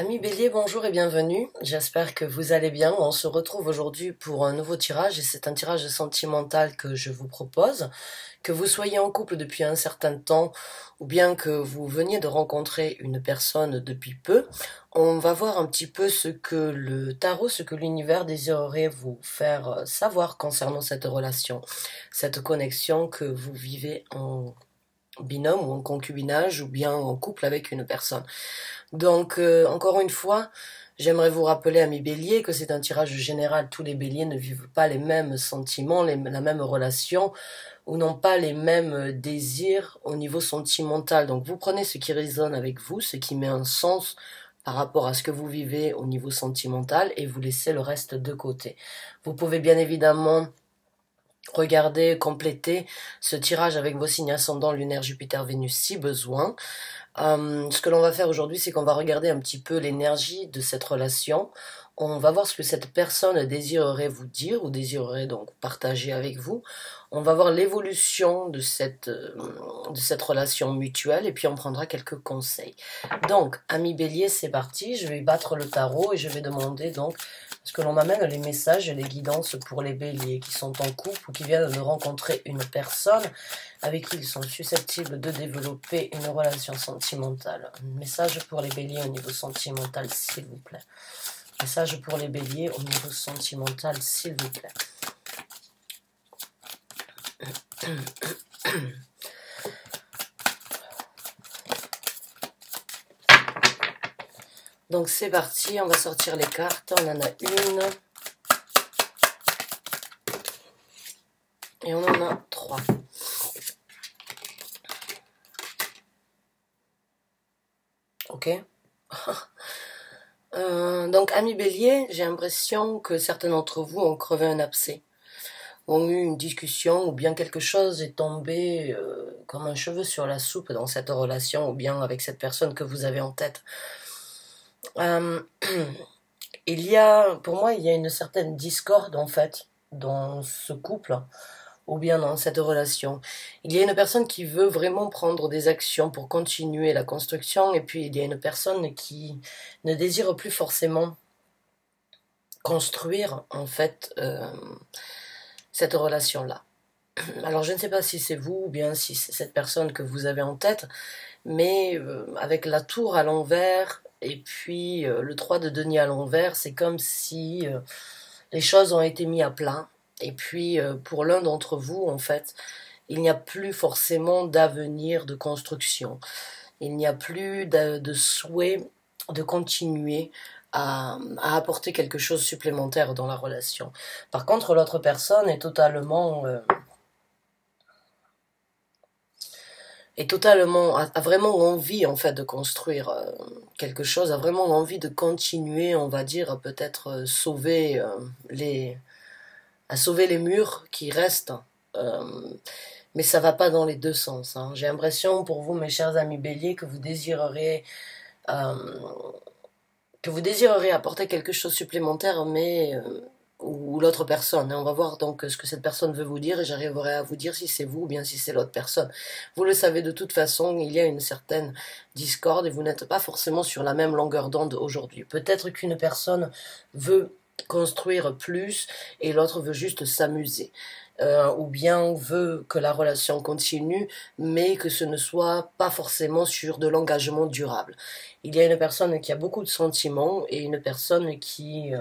Amis Bélier, bonjour et bienvenue. J'espère que vous allez bien. On se retrouve aujourd'hui pour un nouveau tirage et c'est un tirage sentimental que je vous propose. Que vous soyez en couple depuis un certain temps ou bien que vous veniez de rencontrer une personne depuis peu, on va voir un petit peu ce que le tarot, ce que l'univers désirerait vous faire savoir concernant cette relation, cette connexion que vous vivez en binôme ou en concubinage ou bien en couple avec une personne. Donc, encore une fois, j'aimerais vous rappeler, amis béliers, que c'est un tirage général. Tous les béliers ne vivent pas les mêmes sentiments, la même relation, ou n'ont pas les mêmes désirs au niveau sentimental. Donc, vous prenez ce qui résonne avec vous, ce qui met un sens par rapport à ce que vous vivez au niveau sentimental, et vous laissez le reste de côté. Vous pouvez bien évidemment regarder, compléter ce tirage avec vos signes ascendants, lunaire, Jupiter, Vénus, si besoin. Ce que l'on va faire aujourd'hui, c'est qu'on va regarder un petit peu l'énergie de cette relation. On va voir ce que cette personne désirerait vous dire ou désirerait donc partager avec vous. On va voir l'évolution de cette relation mutuelle et puis on prendra quelques conseils. Donc, amis bélier, c'est parti. Je vais battre le tarot et je vais demander donc ce que l'on m'amène les messages et les guidances pour les béliers qui sont en couple ou qui viennent de rencontrer une personne avec qui ils sont susceptibles de développer une relation sentimentale. Un message pour les béliers au niveau sentimental, s'il vous plaît. Message pour les béliers au niveau sentimental, s'il vous plaît. Donc c'est parti, on va sortir les cartes. On en a une. Et on en a trois. Ok. Donc, amis bélier, j'ai l'impression que certains d'entre vous ont crevé un abcès, ont eu une discussion, ou bien quelque chose est tombé comme un cheveu sur la soupe dans cette relation, ou bien avec cette personne que vous avez en tête. Pour moi, il y a une certaine discorde, en fait, dans ce couple, ou bien dans cette relation. Il y a une personne qui veut vraiment prendre des actions pour continuer la construction, et puis il y a une personne qui ne désire plus forcément construire, en fait, cette relation-là. Alors, je ne sais pas si c'est vous, ou bien si c'est cette personne que vous avez en tête, mais avec la tour à l'envers, et puis le 3 de denier à l'envers, c'est comme si les choses ont été mises à plat. Et puis, pour l'un d'entre vous, en fait, il n'y a plus forcément d'avenir de construction. Il n'y a plus de souhait de continuer à apporter quelque chose supplémentaire dans la relation. Par contre, l'autre personne est totalement... a vraiment envie en fait de construire quelque chose, a vraiment envie de continuer, on va dire, peut-être sauver les murs qui restent, mais ça va pas dans les deux sens, hein. J'ai l'impression pour vous, mes chers amis béliers, que vous désirerez apporter quelque chose supplémentaire, mais ou l'autre personne. Et on va voir donc ce que cette personne veut vous dire et j'arriverai à vous dire si c'est vous ou bien si c'est l'autre personne. Vous le savez de toute façon, il y a une certaine discorde et vous n'êtes pas forcément sur la même longueur d'onde aujourd'hui. Peut-être qu'une personne veut construire plus et l'autre veut juste s'amuser. Ou bien veut que la relation continue, mais que ce ne soit pas forcément sur de l'engagement durable. Il y a une personne qui a beaucoup de sentiments et une personne qui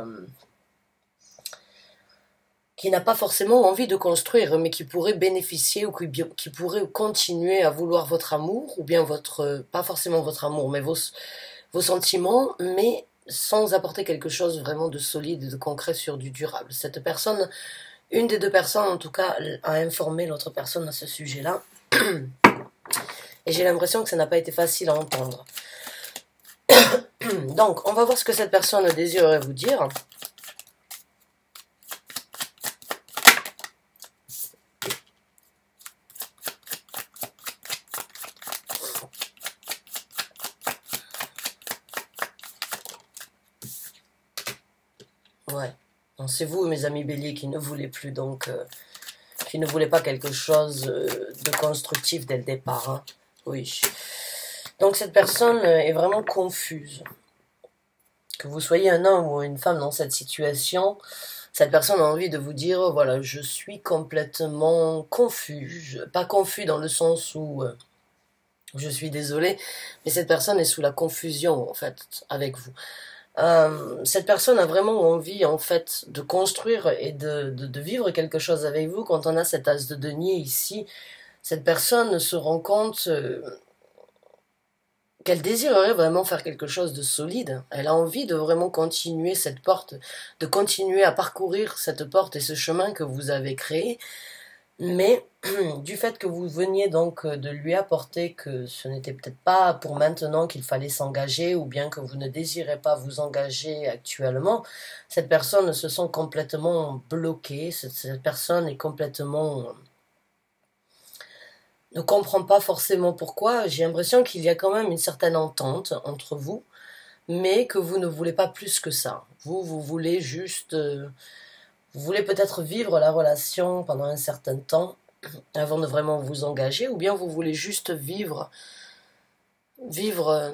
n'a pas forcément envie de construire, mais qui pourrait bénéficier ou qui pourrait continuer à vouloir votre amour, ou bien pas forcément votre amour, mais vos sentiments, mais sans apporter quelque chose vraiment de solide, de concret sur du durable. Cette personne, une des deux personnes en tout cas, a informé l'autre personne à ce sujet-là, et j'ai l'impression que ça n'a pas été facile à entendre. Donc, on va voir ce que cette personne désirerait vous dire. Ouais, c'est vous, mes amis béliers, qui ne voulez plus, donc, qui ne voulez pas quelque chose de constructif dès le départ, hein. Oui. Donc cette personne est vraiment confuse. Que vous soyez un homme ou une femme dans cette situation, cette personne a envie de vous dire, voilà, je suis complètement confus. Pas confus dans le sens où je suis désolée, mais cette personne est sous la confusion, en fait, avec vous. Cette personne a vraiment envie, en fait, de construire et de vivre quelque chose avec vous. Quand on a cet as de denier ici, cette personne se rend compte qu'elle désirerait vraiment faire quelque chose de solide. Elle a envie de vraiment continuer cette porte, de continuer à parcourir cette porte et ce chemin que vous avez créé. Mais du fait que vous veniez donc de lui apporter que ce n'était peut-être pas pour maintenant qu'il fallait s'engager, ou bien que vous ne désirez pas vous engager actuellement, cette personne se sent complètement bloquée, cette personne est complètement ne comprend pas forcément pourquoi. J'ai l'impression qu'il y a quand même une certaine entente entre vous, mais que vous ne voulez pas plus que ça. Vous voulez juste... vous voulez peut-être vivre la relation pendant un certain temps avant de vraiment vous engager, ou bien vous voulez juste vivre, vivre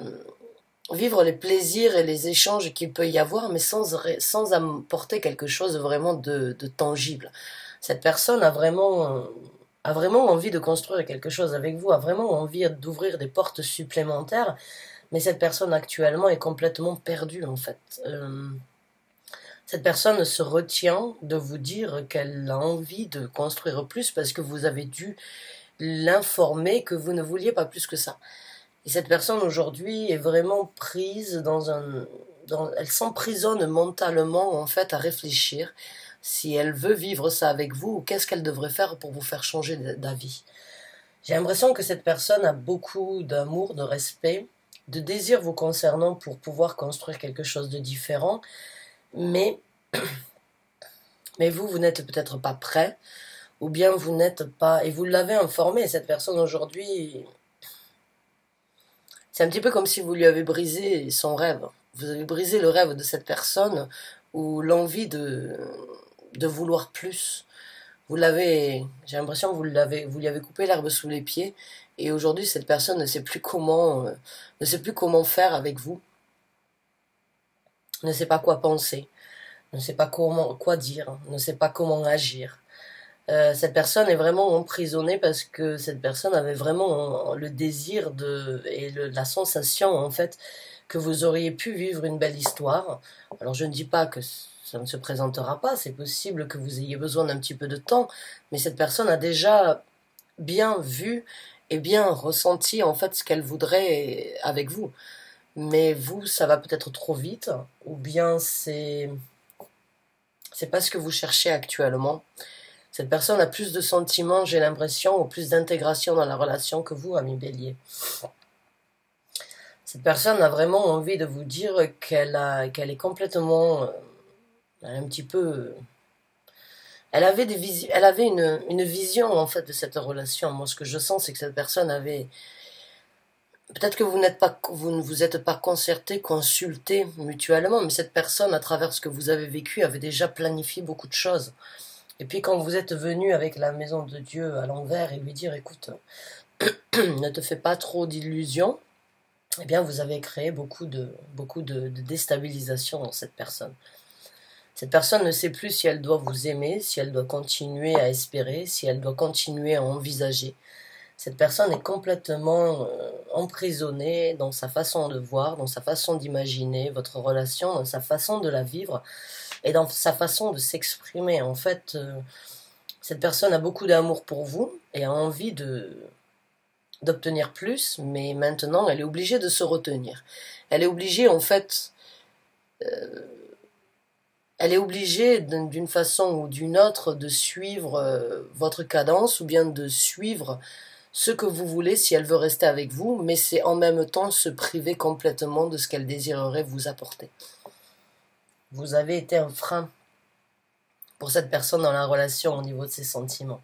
les plaisirs et les échanges qu'il peut y avoir, mais sans apporter quelque chose vraiment de tangible. Cette personne a vraiment envie de construire quelque chose avec vous, a vraiment envie d'ouvrir des portes supplémentaires, mais cette personne actuellement est complètement perdue en fait. Cette personne se retient de vous dire qu'elle a envie de construire plus parce que vous avez dû l'informer que vous ne vouliez pas plus que ça. Et cette personne aujourd'hui est vraiment prise elle s'emprisonne mentalement en fait à réfléchir si elle veut vivre ça avec vous ou qu'est-ce qu'elle devrait faire pour vous faire changer d'avis. J'ai l'impression que cette personne a beaucoup d'amour, de respect, de désir vous concernant pour pouvoir construire quelque chose de différent, mais vous n'êtes peut-être pas prêt, ou bien vous n'êtes pas, et vous l'avez informé, cette personne aujourd'hui, c'est un petit peu comme si vous lui avez brisé son rêve. Vous avez brisé le rêve de cette personne, ou l'envie de vouloir plus. J'ai l'impression que vous lui avez coupé l'herbe sous les pieds, et aujourd'hui cette personne ne sait plus comment faire avec vous, ne sait pas quoi penser, ne sait pas quoi dire, ne sait pas comment agir. Cette personne est vraiment emprisonnée parce que cette personne avait vraiment le désir et la sensation en fait que vous auriez pu vivre une belle histoire. Alors je ne dis pas que ça ne se présentera pas, c'est possible que vous ayez besoin d'un petit peu de temps, mais cette personne a déjà bien vu et bien ressenti en fait ce qu'elle voudrait avec vous. Mais vous, ça va peut-être trop vite, ou bien c'est pas ce que vous cherchez actuellement. Cette personne a plus de sentiments, j'ai l'impression, ou plus d'intégration dans la relation que vous, ami Bélier. Cette personne a vraiment envie de vous dire qu'elle est complètement, un petit peu, elle avait une vision en fait de cette relation. Moi, ce que je sens, c'est que cette personne avait, peut-être que vous ne vous êtes pas concerté, consulté mutuellement, mais cette personne, à travers ce que vous avez vécu, avait déjà planifié beaucoup de choses. Et puis quand vous êtes venu avec la maison de Dieu à l'envers et lui dire, écoute, ne te fais pas trop d'illusions, eh bien vous avez créé beaucoup de déstabilisation dans cette personne. Cette personne ne sait plus si elle doit vous aimer, si elle doit continuer à espérer, si elle doit continuer à envisager. Cette personne est complètement emprisonnée dans sa façon de voir, dans sa façon d'imaginer votre relation, dans sa façon de la vivre et dans sa façon de s'exprimer. En fait, cette personne a beaucoup d'amour pour vous et a envie d'obtenir plus, mais maintenant elle est obligée de se retenir. Elle est obligée en fait, elle est obligée d'une façon ou d'une autre de suivre votre cadence ou bien de suivre ce que vous voulez si elle veut rester avec vous, mais c'est en même temps se priver complètement de ce qu'elle désirerait vous apporter. Vous avez été un frein pour cette personne dans la relation au niveau de ses sentiments.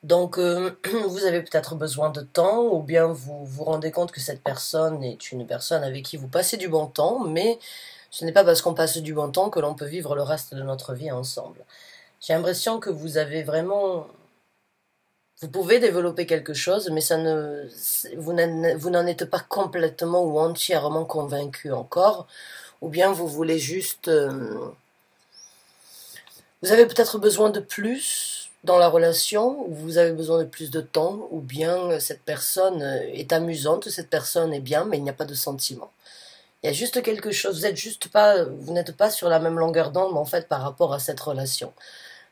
Donc, vous avez peut-être besoin de temps, ou bien vous vous rendez compte que cette personne est une personne avec qui vous passez du bon temps, mais ce n'est pas parce qu'on passe du bon temps que l'on peut vivre le reste de notre vie ensemble. J'ai l'impression que vous avez vraiment Vous pouvez développer quelque chose, mais vous n'en êtes pas complètement ou entièrement convaincu encore, ou bien vous voulez juste... vous avez peut-être besoin de plus dans la relation, ou vous avez besoin de plus de temps, ou bien cette personne est amusante, cette personne est bien, mais il n'y a pas de sentiment. Il y a juste quelque chose, vous n'êtes pas sur la même longueur d'onde en fait par rapport à cette relation.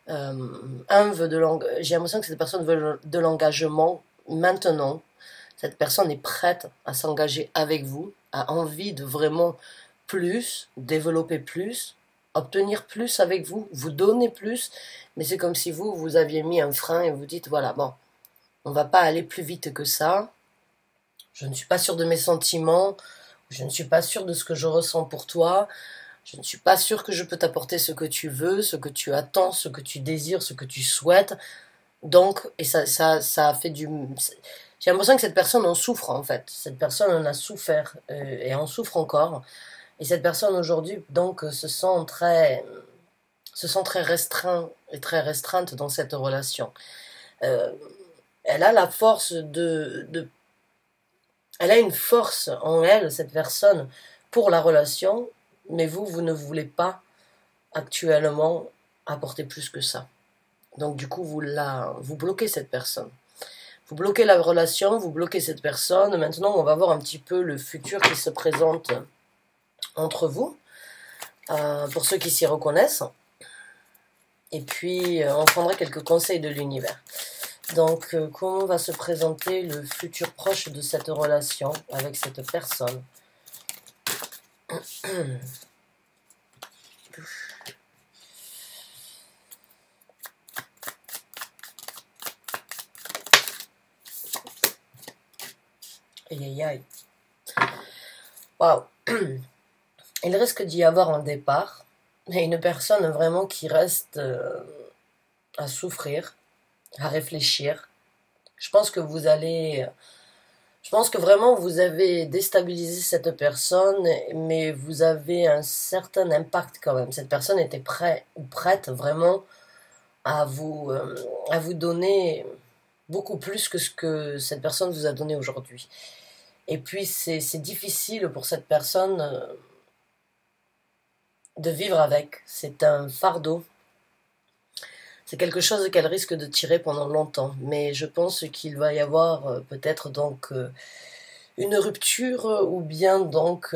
J'ai l'impression que cette personne veut de l'engagement maintenant. Cette personne est prête à s'engager avec vous, a envie de vraiment plus, développer plus, obtenir plus avec vous, vous donner plus, mais c'est comme si vous aviez mis un frein et vous dites, voilà, bon, on va pas aller plus vite que ça, je ne suis pas sûr de mes sentiments, je ne suis pas sûr de ce que je ressens pour toi, je ne suis pas sûr que je peux t'apporter ce que tu veux, ce que tu attends, ce que tu désires, ce que tu souhaites. Donc, et ça a fait du... J'ai l'impression que cette personne en souffre en fait. Cette personne en a souffert et en souffre encore. Et cette personne aujourd'hui, donc, se sent très restreint et très restreinte dans cette relation. Euh, Elle a la force elle a une force en elle, cette personne, pour la relation, mais vous ne voulez pas actuellement apporter plus que ça. Donc du coup, vous bloquez cette personne. Vous bloquez la relation, vous bloquez cette personne. Maintenant, on va voir un petit peu le futur qui se présente entre vous, pour ceux qui s'y reconnaissent. Et puis, on prendra quelques conseils de l'univers. Donc, comment va se présenter le futur proche de cette relation avec cette personne? Aïe aïe aïe. Waouh. Il risque d'y avoir un départ, mais une personne vraiment qui reste à souffrir, à réfléchir. Je pense que je pense que vraiment vous avez déstabilisé cette personne, mais vous avez un certain impact quand même. Cette personne était prête vraiment à vous donner beaucoup plus que ce que cette personne vous a donné aujourd'hui. Et puis c'est difficile pour cette personne de vivre avec. C'est un fardeau. C'est quelque chose qu'elle risque de tirer pendant longtemps. Mais je pense qu'il va y avoir peut-être donc une rupture ou bien donc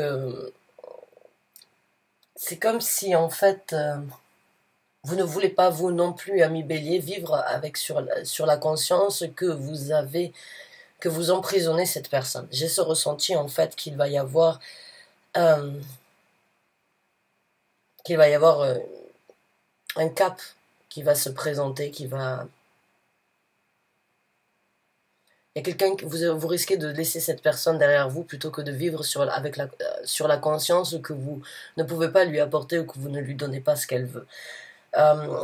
c'est comme si en fait vous ne voulez pas vous non plus, ami Bélier, vivre avec sur la conscience que vous emprisonnez cette personne. J'ai ce ressenti en fait euh, qu'il va y avoir un cap qui va se présenter, il y a quelqu'un que vous risquez de laisser cette personne derrière vous plutôt que de vivre sur la conscience que vous ne pouvez pas lui apporter ou que vous ne lui donnez pas ce qu'elle veut.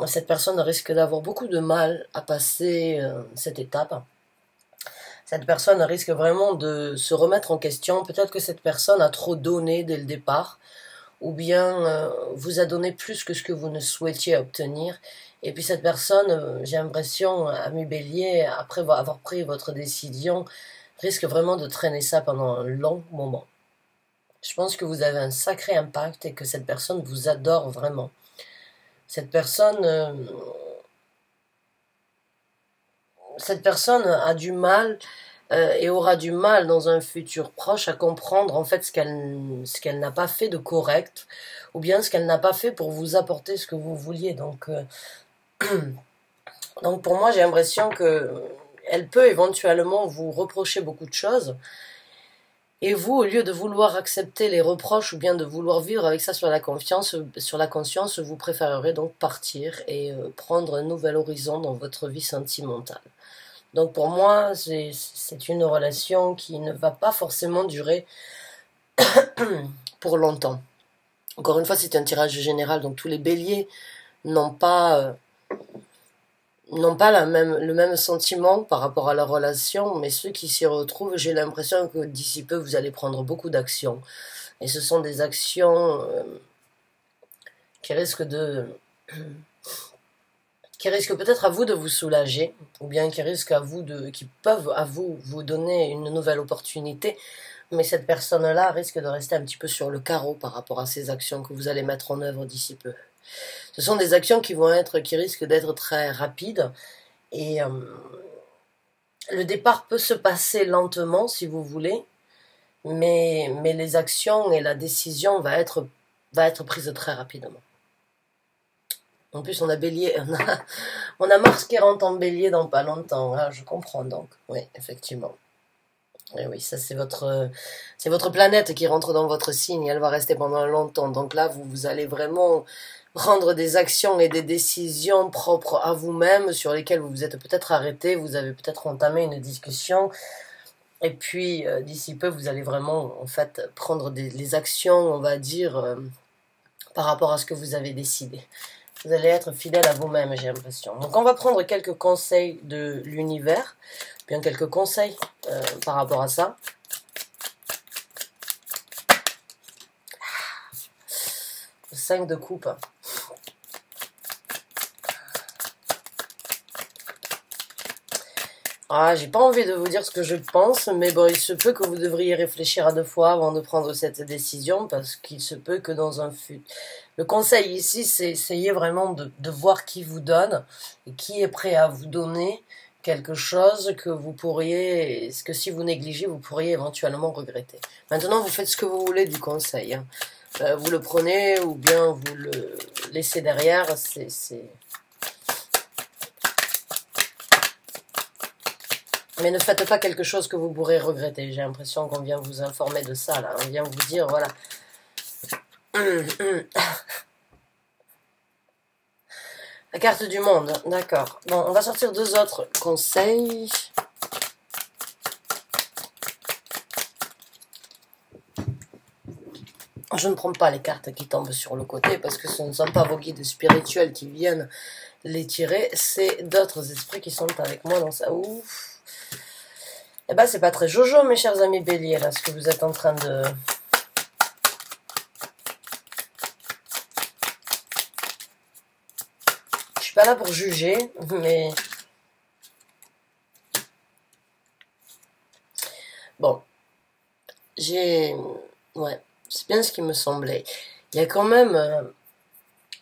Cette personne risque d'avoir beaucoup de mal à passer cette étape. Cette personne risque vraiment de se remettre en question. Peut-être que cette personne a trop donné dès le départ, ou bien vous a donné plus que ce que vous ne souhaitiez obtenir. Et puis cette personne, j'ai l'impression, ami Bélier, après avoir pris votre décision, risque vraiment de traîner ça pendant un long moment. Je pense que vous avez un sacré impact et que cette personne vous adore vraiment. Cette personne a du mal et aura du mal dans un futur proche à comprendre en fait ce qu'elle n'a pas fait de correct ou bien ce qu'elle n'a pas fait pour vous apporter ce que vous vouliez. Donc pour moi j'ai l'impression que elle peut éventuellement vous reprocher beaucoup de choses et vous, au lieu de vouloir accepter les reproches ou bien de vouloir vivre avec ça sur la conscience, vous préférerez donc partir et prendre un nouvel horizon dans votre vie sentimentale. Donc pour moi, c'est une relation qui ne va pas forcément durer pour longtemps. Encore une fois, c'est un tirage général, donc tous les béliers n'ont pas le même sentiment par rapport à la relation, mais ceux qui s'y retrouvent, j'ai l'impression que d'ici peu, vous allez prendre beaucoup d'actions. Et ce sont des actions qui risquent qui risquent peut-être à vous de vous soulager, ou bien qui risquent qui peuvent à vous donner une nouvelle opportunité, mais cette personne-là risque de rester un petit peu sur le carreau par rapport à ces actions que vous allez mettre en œuvre d'ici peu. Ce sont des actions qui risquent d'être très rapides, et le départ peut se passer lentement si vous voulez, mais les actions et la décision va être prise très rapidement. En plus, on a Bélier, on a Mars qui rentre en Bélier dans pas longtemps. Ah, je comprends donc. Oui, effectivement. Et oui, ça c'est votre planète qui rentre dans votre signe. Elle va rester pendant longtemps. Donc là, vous allez vraiment prendre des actions et des décisions propres à vous-même sur lesquelles vous vous êtes peut-être arrêté. Vous avez peut-être entamé une discussion. Et puis, d'ici peu, vous allez vraiment, en fait, prendre les actions, on va dire, par rapport à ce que vous avez décidé. Vous allez être fidèle à vous-même, j'ai l'impression. Donc, on va prendre quelques conseils de l'univers, bien quelques conseils par rapport à ça. Le 5 de coupe. Ah, j'ai pas envie de vous dire ce que je pense, mais bon, il se peut que vous devriez réfléchir à 2 fois avant de prendre cette décision, parce qu'il se peut que dans un futur... Le conseil ici, c'est essayer vraiment de voir qui vous donne, et qui est prêt à vous donner quelque chose que vous pourriez, que si vous négligez, vous pourriez éventuellement regretter. Maintenant, vous faites ce que vous voulez du conseil, hein. Vous le prenez, ou bien vous le laissez derrière, Mais ne faites pas quelque chose que vous pourrez regretter. J'ai l'impression qu'on vient vous informer de ça, là. On vient vous dire, voilà. La carte du monde, d'accord. Bon, on va sortir 2 autres conseils. Je ne prends pas les cartes qui tombent sur le côté, parce que ce ne sont pas vos guides spirituels qui viennent les tirer. C'est d'autres esprits qui sont avec moi dans ça. Ouf. Eh ben, c'est pas très jojo, mes chers amis béliers, là, ce que vous êtes en train de... Je suis pas là pour juger, mais... Bon. Ouais, c'est bien ce qui me semblait. Il y a quand même...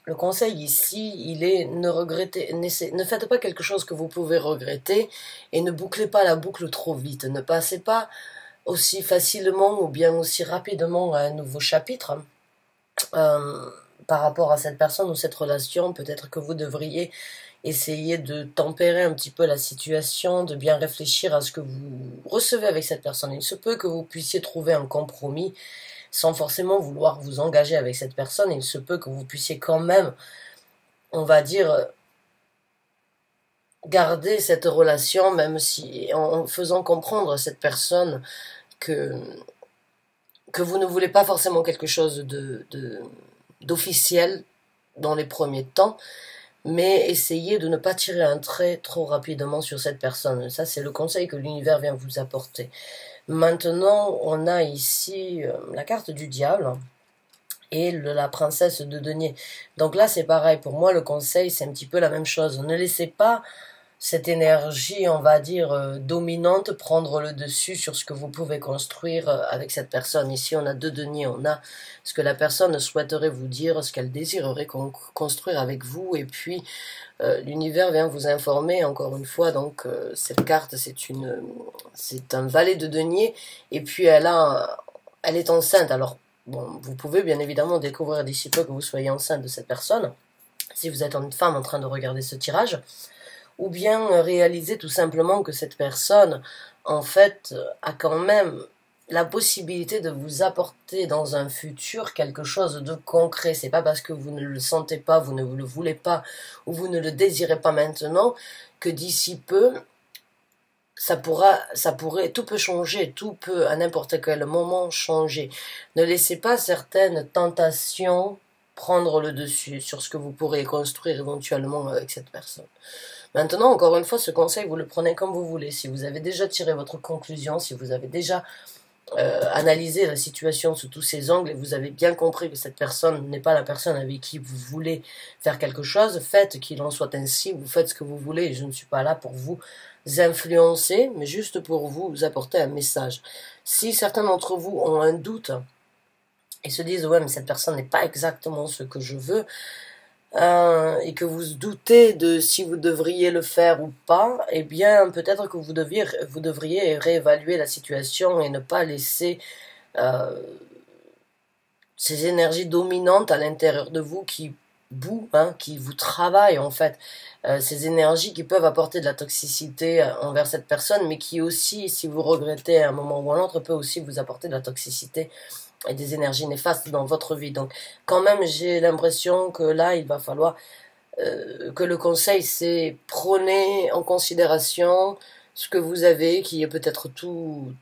Le conseil ici, il est ne faites pas quelque chose que vous pouvez regretter et ne bouclez pas la boucle trop vite. Ne passez pas aussi facilement ou bien aussi rapidement à un nouveau chapitre par rapport à cette personne ou cette relation. Peut-être que vous devriez essayer de tempérer un petit peu la situation, de bien réfléchir à ce que vous recevez avec cette personne. Il se peut que vous puissiez trouver un compromis sans forcément vouloir vous engager avec cette personne. Il se peut que vous puissiez quand même, on va dire, garder cette relation, même si en faisant comprendre à cette personne que vous ne voulez pas forcément quelque chose d'officiel dans les premiers temps, mais essayez de ne pas tirer un trait trop rapidement sur cette personne. Ça, c'est le conseil que l'univers vient vous apporter. Maintenant, on a ici la carte du diable et la princesse de denier. Donc là, c'est pareil. Pour moi, le conseil, c'est un petit peu la même chose. Ne laissez pas cette énergie, on va dire, dominante prendre le dessus sur ce que vous pouvez construire avec cette personne. Ici, on a 2 deniers. On a ce que la personne souhaiterait vous dire, ce qu'elle désirerait construire avec vous, et puis l'univers vient vous informer, encore une fois. Donc cette carte, c'est un valet de denier, et puis elle est enceinte. Alors bon, vous pouvez bien évidemment découvrir d'ici peu que vous soyez enceinte de cette personne, si vous êtes une femme en train de regarder ce tirage, ou bien réaliser tout simplement que cette personne, en fait, a quand même la possibilité de vous apporter dans un futur quelque chose de concret. C'est pas parce que vous ne le sentez pas, vous ne le voulez pas, ou vous ne le désirez pas maintenant, que d'ici peu, tout peut changer, tout peut à n'importe quel moment changer. Ne laissez pas certaines tentations prendre le dessus sur ce que vous pourrez construire éventuellement avec cette personne. Maintenant, encore une fois, ce conseil, vous le prenez comme vous voulez. Si vous avez déjà tiré votre conclusion, si vous avez déjà analysé la situation sous tous ses angles et vous avez bien compris que cette personne n'est pas la personne avec qui vous voulez faire quelque chose, faites qu'il en soit ainsi, vous faites ce que vous voulez, je ne suis pas là pour vous influencer, mais juste pour vous apporter un message. Si certains d'entre vous ont un doute et se disent « ouais, mais cette personne n'est pas exactement ce que je veux », et que vous doutez de si vous devriez le faire ou pas, eh bien peut-être que vous devriez réévaluer la situation et ne pas laisser ces énergies dominantes à l'intérieur de vous qui qui vous travaillent en fait, ces énergies qui peuvent apporter de la toxicité envers cette personne, mais qui aussi, si vous regrettez à un moment ou à un autre, peut aussi vous apporter de la toxicité et des énergies néfastes dans votre vie. Donc quand même j'ai l'impression que là il va falloir que le conseil c'est prenez en considération ce que vous avez qui est peut-être tout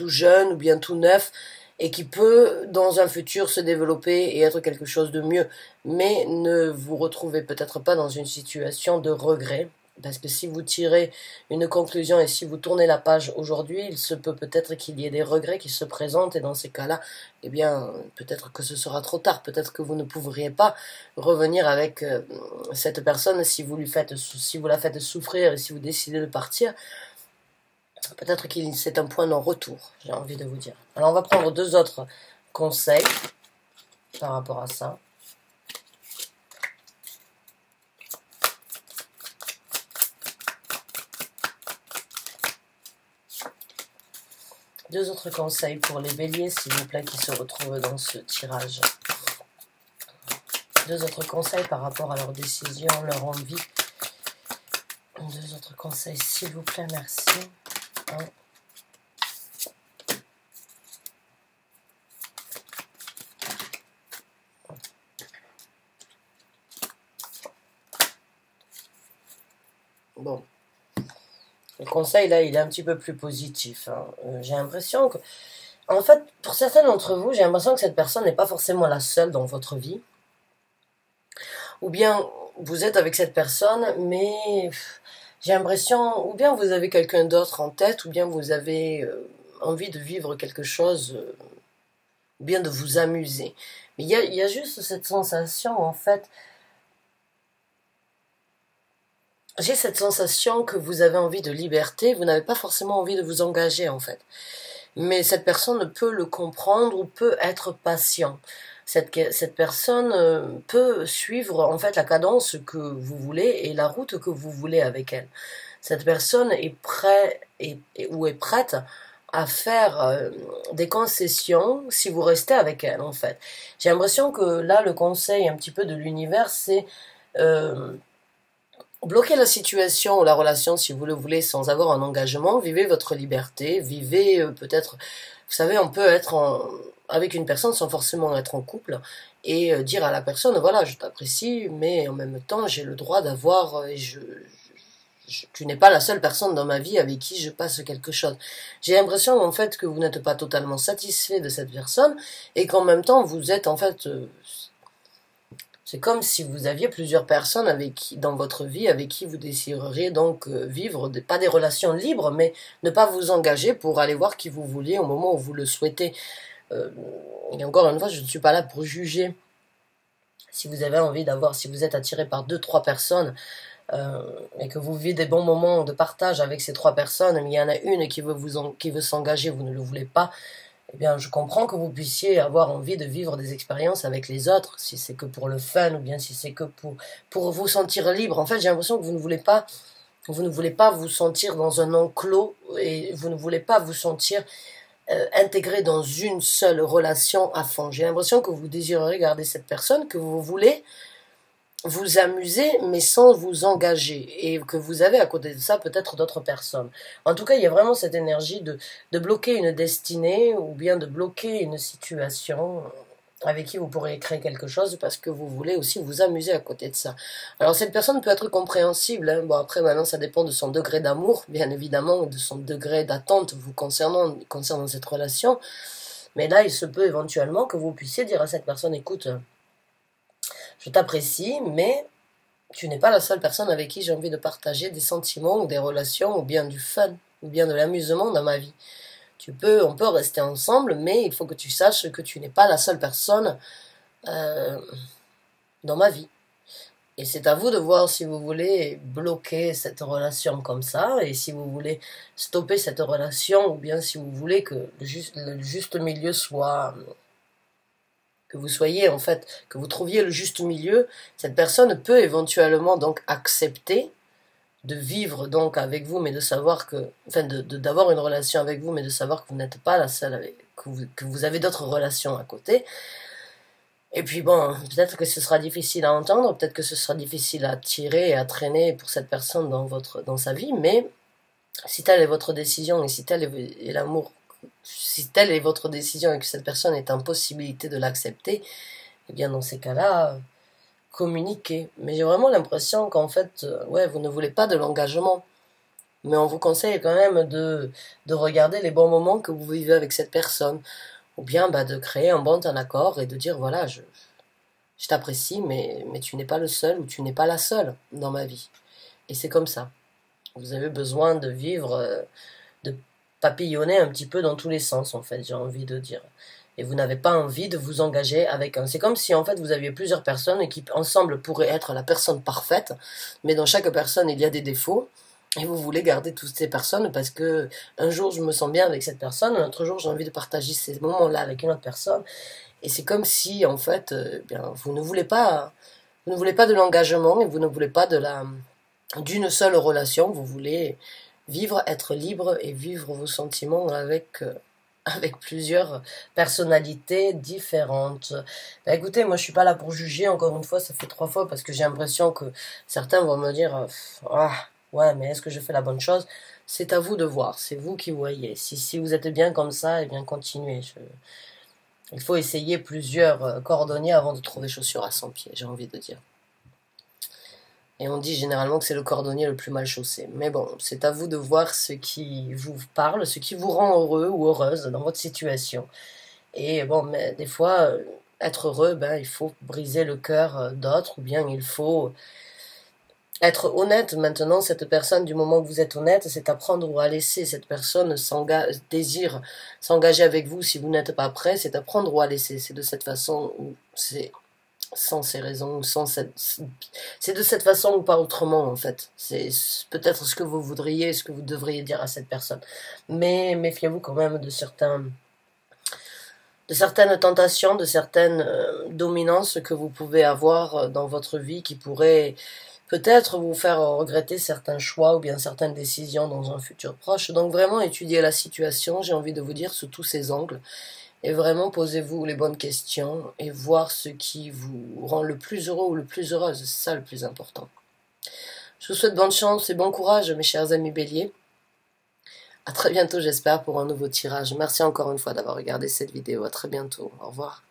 jeune ou bien tout neuf et qui peut dans un futur se développer et être quelque chose de mieux, mais ne vous retrouvez peut-être pas dans une situation de regret. Parce que si vous tirez une conclusion et si vous tournez la page aujourd'hui, il se peut peut-être qu'il y ait des regrets qui se présentent et dans ces cas-là, eh bien, peut-être que ce sera trop tard, peut-être que vous ne pourriez pas revenir avec cette personne si vous la faites souffrir et si vous décidez de partir. Peut-être que c'est un point non-retour, j'ai envie de vous dire. Alors on va prendre 2 autres conseils par rapport à ça. Deux autres conseils pour les béliers, s'il vous plaît, qui se retrouvent dans ce tirage. 2 autres conseils par rapport à leur décision, leur envie. 2 autres conseils, s'il vous plaît, merci. Bon. Le conseil, là, il est un petit peu plus positif. J'ai l'impression que... En fait, pour certains d'entre vous, j'ai l'impression que cette personne n'est pas forcément la seule dans votre vie. Ou bien, vous êtes avec cette personne, mais j'ai l'impression... Ou bien vous avez quelqu'un d'autre en tête, ou bien vous avez envie de vivre quelque chose, ou bien de vous amuser. Mais il y a juste cette sensation, en fait... J'ai cette sensation que vous avez envie de liberté, vous n'avez pas forcément envie de vous engager en fait. Mais cette personne peut le comprendre ou peut être patient. Cette personne peut suivre en fait la cadence que vous voulez et la route que vous voulez avec elle. Cette personne est prête à faire des concessions si vous restez avec elle en fait. J'ai l'impression que là le conseil un petit peu de l'univers c'est... bloquez la situation ou la relation si vous le voulez sans avoir un engagement, vivez votre liberté, vivez peut-être, vous savez, on peut être avec une personne sans forcément être en couple et dire à la personne, voilà, je t'apprécie, mais en même temps, j'ai le droit d'avoir, tu n'es pas la seule personne dans ma vie avec qui je passe quelque chose. J'ai l'impression en fait que vous n'êtes pas totalement satisfait de cette personne et qu'en même temps, vous êtes en fait... c'est comme si vous aviez plusieurs personnes dans votre vie avec qui vous désireriez donc vivre, pas des relations libres, mais ne pas vous engager pour aller voir qui vous vouliez au moment où vous le souhaitez. Et encore une fois, je ne suis pas là pour juger. Si vous avez envie si vous êtes attiré par 2-3 personnes et que vous vivez des bons moments de partage avec ces 3 personnes, mais il y en a une qui veut s'engager, vous ne le voulez pas, eh bien, je comprends que vous puissiez avoir envie de vivre des expériences avec les autres, si c'est que pour le fun ou bien si c'est que pour vous sentir libre. En fait, j'ai l'impression que vous ne voulez pas vous sentir dans un enclos et vous ne voulez pas vous sentir intégré dans une seule relation à fond. J'ai l'impression que vous désirerez garder cette personne, que vous voulez vous amuser, mais sans vous engager, et que vous avez à côté de ça peut-être d'autres personnes. En tout cas, il y a vraiment cette énergie de bloquer une destinée, ou bien de bloquer une situation avec qui vous pourriez créer quelque chose, parce que vous voulez aussi vous amuser à côté de ça. Alors cette personne peut être compréhensible, hein. Bon après maintenant ça dépend de son degré d'amour, bien évidemment, ou de son degré d'attente vous concernant cette relation, mais là il se peut éventuellement que vous puissiez dire à cette personne, écoute, je t'apprécie, mais tu n'es pas la seule personne avec qui j'ai envie de partager des sentiments ou des relations ou bien du fun ou bien de l'amusement dans ma vie. On peut rester ensemble, mais il faut que tu saches que tu n'es pas la seule personne dans ma vie. Et c'est à vous de voir si vous voulez bloquer cette relation comme ça, et si vous voulez stopper cette relation, ou bien si vous voulez que le juste milieu soit, que vous soyez en fait, que vous trouviez le juste milieu. Cette personne peut éventuellement donc accepter de vivre donc avec vous, mais de savoir que, enfin, d'avoir une relation avec vous, mais de savoir que vous n'êtes pas la seule, que vous avez d'autres relations à côté. Et puis bon, peut-être que ce sera difficile à entendre, peut-être que ce sera difficile à tirer et à traîner pour cette personne dans sa vie, mais si telle est votre décision et si tel est l'amour, si telle est votre décision et que cette personne est en possibilité de l'accepter, eh bien dans ces cas-là, communiquez. Mais j'ai vraiment l'impression qu'en fait, ouais, vous ne voulez pas de l'engagement. Mais on vous conseille quand même de regarder les bons moments que vous vivez avec cette personne. Ou bien de créer un bon accord et de dire voilà, je t'apprécie, mais tu n'es pas le seul ou tu n'es pas la seule dans ma vie. Et c'est comme ça. Vous avez besoin de vivre, de papillonner un petit peu dans tous les sens, en fait, j'ai envie de dire. Et vous n'avez pas envie de vous engager avec un. C'est comme si, en fait, vous aviez plusieurs personnes et qui, ensemble, pourraient être la personne parfaite, mais dans chaque personne, il y a des défauts. Et vous voulez garder toutes ces personnes parce que un jour je me sens bien avec cette personne, un autre jour j'ai envie de partager ces moments-là avec une autre personne. Et c'est comme si en fait, vous ne voulez pas de l'engagement et vous ne voulez pas d'une seule relation. Vous voulez vivre, être libre et vivre vos sentiments avec plusieurs personnalités différentes. Écoutez, moi je suis pas là pour juger, encore une fois, ça fait 3 fois parce que j'ai l'impression que certains vont me dire ouais, mais est-ce que je fais la bonne chose? C'est à vous de voir, c'est vous qui voyez. Si vous êtes bien comme ça, eh bien continuez. Il faut essayer plusieurs cordonniers avant de trouver chaussures à son pied, j'ai envie de dire. Et on dit généralement que c'est le cordonnier le plus mal chaussé. Mais bon, c'est à vous de voir ce qui vous parle, ce qui vous rend heureux ou heureuse dans votre situation. Et bon, mais des fois, être heureux, il faut briser le cœur d'autres, ou bien il faut être honnête. Maintenant, cette personne, du moment que vous êtes honnête, c'est à prendre ou à laisser. Cette personne désire s'engager avec vous si vous n'êtes pas prêt, c'est à prendre ou à laisser. C'est de cette façon ou c'est sans ces raisons, c'est de cette façon ou pas autrement, en fait. C'est peut-être ce que vous voudriez, ce que vous devriez dire à cette personne. Mais méfiez-vous quand même de certaines tentations, de certaines dominances que vous pouvez avoir dans votre vie qui pourraient peut-être vous faire regretter certains choix ou bien certaines décisions dans un futur proche. Donc vraiment étudier la situation, j'ai envie de vous dire, sous tous ses angles. Et vraiment posez-vous les bonnes questions et voir ce qui vous rend le plus heureux ou le plus heureuse. C'est ça le plus important. Je vous souhaite bonne chance et bon courage, mes chers amis béliers. À très bientôt, j'espère, pour un nouveau tirage. Merci encore une fois d'avoir regardé cette vidéo. À très bientôt. Au revoir.